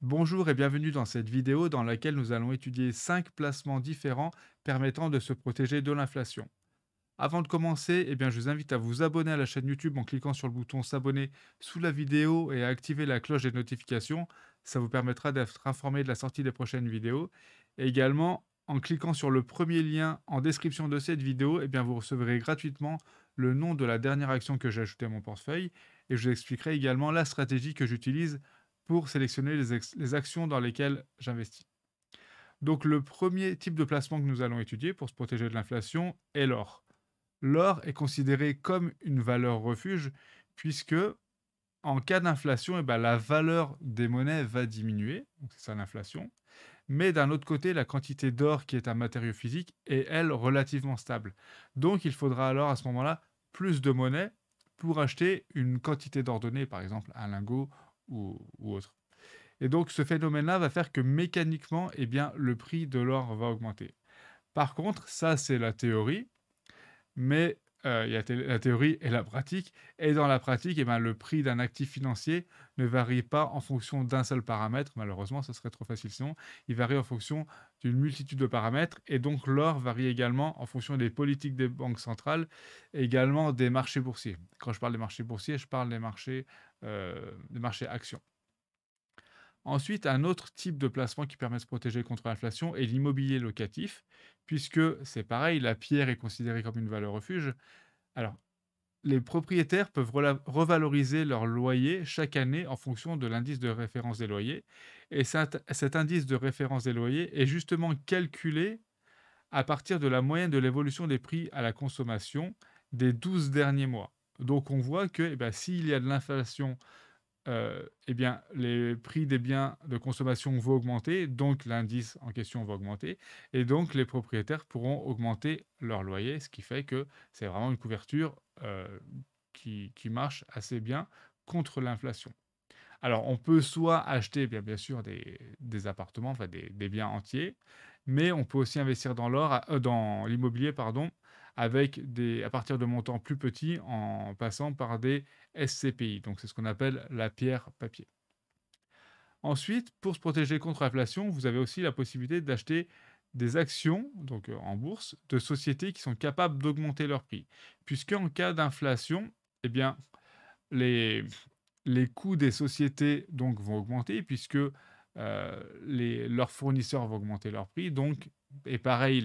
Bonjour et bienvenue dans cette vidéo dans laquelle nous allons étudier 5 placements différents permettant de se protéger de l'inflation. Avant de commencer, je vous invite à vous abonner à la chaîne YouTube en cliquant sur le bouton s'abonner sous la vidéo et à activer la cloche des notifications. Ça vous permettra d'être informé de la sortie des prochaines vidéos. Et également, en cliquant sur le premier lien en description de cette vidéo, vous recevrez gratuitement le nom de la dernière action que j'ai ajoutée à mon portefeuille. Et je vous expliquerai également la stratégie que j'utilise pour sélectionner les actions dans lesquelles j'investis. Donc le premier type de placement que nous allons étudier pour se protéger de l'inflation est l'or. L'or est considéré comme une valeur refuge puisque en cas d'inflation, la valeur des monnaies va diminuer, donc c'est ça l'inflation. Mais d'un autre côté, la quantité d'or qui est un matériau physique est, elle, relativement stable. Donc il faudra alors à ce moment-là plus de monnaie pour acheter une quantité d'or donnée, par exemple un lingot ou autre. Et donc ce phénomène-là va faire que mécaniquement, le prix de l'or va augmenter. Par contre, ça c'est la théorie, mais il y a la théorie et la pratique. Et dans la pratique, le prix d'un actif financier ne varie pas en fonction d'un seul paramètre. Malheureusement, ce serait trop facile sinon. Il varie en fonction d'une multitude de paramètres. Et donc l'or varie également en fonction des politiques des banques centrales et également des marchés boursiers. Quand je parle des marchés boursiers, je parle des marchés actions. Ensuite, un autre type de placement qui permet de se protéger contre l'inflation est l'immobilier locatif, puisque c'est pareil, la pierre est considérée comme une valeur refuge. Alors, les propriétaires peuvent revaloriser leur loyer chaque année en fonction de l'indice de référence des loyers. Et cet indice de référence des loyers est justement calculé à partir de la moyenne de l'évolution des prix à la consommation des 12 derniers mois. Donc on voit que s'il y a de l'inflation les prix des biens de consommation vont augmenter, donc l'indice en question va augmenter, et donc les propriétaires pourront augmenter leur loyer, ce qui fait que c'est vraiment une couverture qui marche assez bien contre l'inflation. Alors, on peut soit acheter, bien sûr, des appartements, enfin des biens entiers, mais on peut aussi investir dans l'immobilier, pardon, à partir de montants plus petits en passant par des SCPI. Donc, c'est ce qu'on appelle la pierre papier. Ensuite, pour se protéger contre l'inflation, vous avez aussi la possibilité d'acheter des actions, donc en bourse, de sociétés qui sont capables d'augmenter leur prix. Puisqu'en cas d'inflation, eh bien, les, les coûts des sociétés donc vont augmenter puisque leurs fournisseurs vont augmenter leurs prix. Donc, et pareil,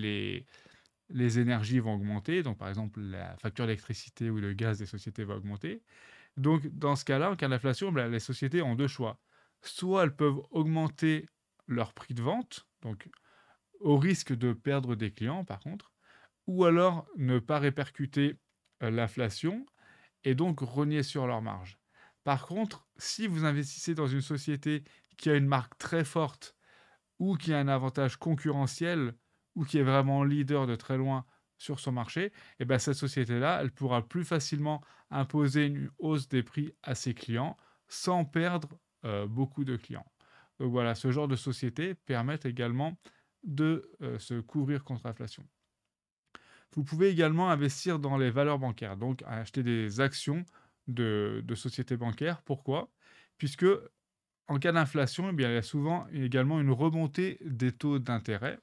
les énergies vont augmenter. Donc, par exemple, la facture d'électricité ou de gaz des sociétés va augmenter. Donc, dans ce cas-là, en cas d'inflation, les sociétés ont deux choix. Soit elles peuvent augmenter leur prix de vente, donc au risque de perdre des clients, par contre, ou alors ne pas répercuter l'inflation et donc rogner sur leur marge. Par contre, si vous investissez dans une société qui a une marque très forte ou qui a un avantage concurrentiel ou qui est vraiment leader de très loin sur son marché, cette société-là, elle pourra plus facilement imposer une hausse des prix à ses clients sans perdre beaucoup de clients. Donc voilà, ce genre de société permet également de se couvrir contre l'inflation. Vous pouvez également investir dans les valeurs bancaires, donc acheter des actions de sociétés bancaires. Pourquoi? Puisque en cas d'inflation, il y a souvent également une remontée des taux d'intérêt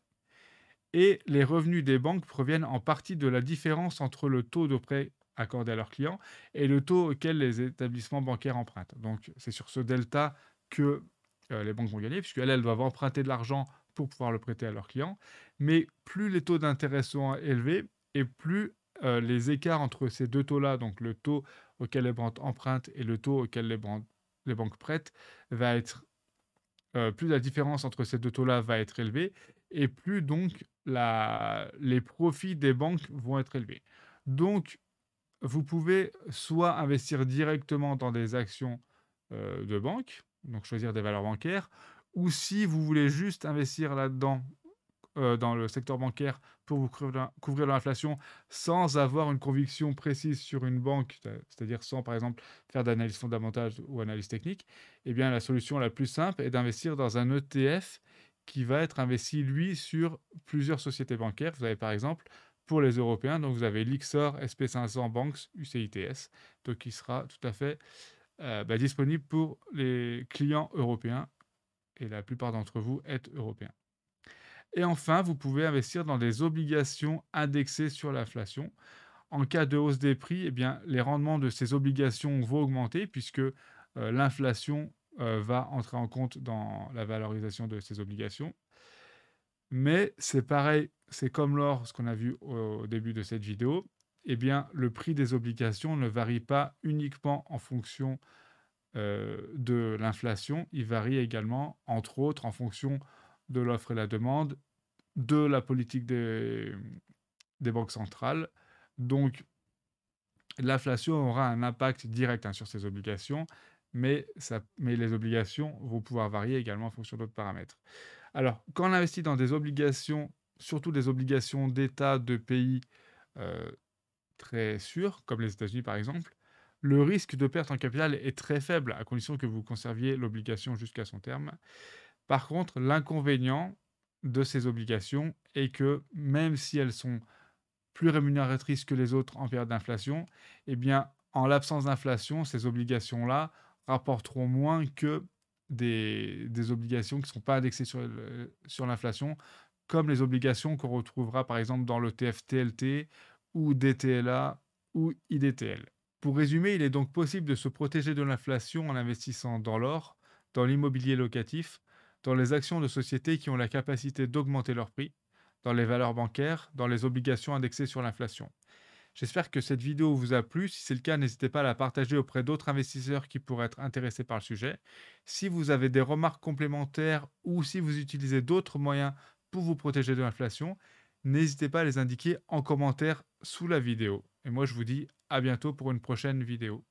et les revenus des banques proviennent en partie de la différence entre le taux de prêt accordé à leurs clients et le taux auquel les établissements bancaires empruntent. Donc c'est sur ce delta que les banques vont gagner, puisqu'elles doivent emprunter de l'argent pour pouvoir le prêter à leurs clients. Mais plus les taux d'intérêt sont élevés et plus les écarts entre ces deux taux-là, donc le taux auquel les banques empruntent et le taux auquel les banques prêtent, va être plus la différence entre ces deux taux-là va être élevée et plus donc les profits des banques vont être élevés. Donc, vous pouvez soit investir directement dans des actions de banque, donc choisir des valeurs bancaires, ou si vous voulez juste investir là-dedans dans le secteur bancaire pour vous couvrir de l'inflation sans avoir une conviction précise sur une banque, c'est-à-dire sans, par exemple, faire d'analyse fondamentale ou analyse technique, la solution la plus simple est d'investir dans un ETF qui va être investi, lui, sur plusieurs sociétés bancaires. Vous avez, par exemple, pour les Européens, donc vous avez l'IXOR SP500 Banks UCITS, donc qui sera tout à fait disponible pour les clients européens et la plupart d'entre vous êtes européens. Et enfin, vous pouvez investir dans des obligations indexées sur l'inflation. En cas de hausse des prix, eh bien, les rendements de ces obligations vont augmenter puisque l'inflation va entrer en compte dans la valorisation de ces obligations. Mais c'est pareil, c'est comme l'or, ce qu'on a vu au début de cette vidéo, eh bien, le prix des obligations ne varie pas uniquement en fonction de l'inflation, il varie également, entre autres, en fonction de l'offre et la demande, de la politique des banques centrales. Donc, l'inflation aura un impact direct sur ces obligations, mais les obligations vont pouvoir varier également en fonction d'autres paramètres. Alors, quand on investit dans des obligations, surtout des obligations d'État de pays euh, très sûrs, comme les États-Unis par exemple, le risque de perte en capital est très faible à condition que vous conserviez l'obligation jusqu'à son terme. Par contre, l'inconvénient de ces obligations est que même si elles sont plus rémunératrices que les autres en période d'inflation, eh bien, en l'absence d'inflation, ces obligations-là rapporteront moins que des obligations qui ne sont pas indexées sur l'inflation, comme les obligations qu'on retrouvera par exemple dans le TFTLT ou DTLA ou IDTL. Pour résumer, il est donc possible de se protéger de l'inflation en investissant dans l'or, dans l'immobilier locatif, dans les actions de sociétés qui ont la capacité d'augmenter leur prix, dans les valeurs bancaires, dans les obligations indexées sur l'inflation. J'espère que cette vidéo vous a plu. Si c'est le cas, n'hésitez pas à la partager auprès d'autres investisseurs qui pourraient être intéressés par le sujet. Si vous avez des remarques complémentaires ou si vous utilisez d'autres moyens pour vous protéger de l'inflation, n'hésitez pas à les indiquer en commentaire sous la vidéo. Et moi, je vous dis à bientôt pour une prochaine vidéo.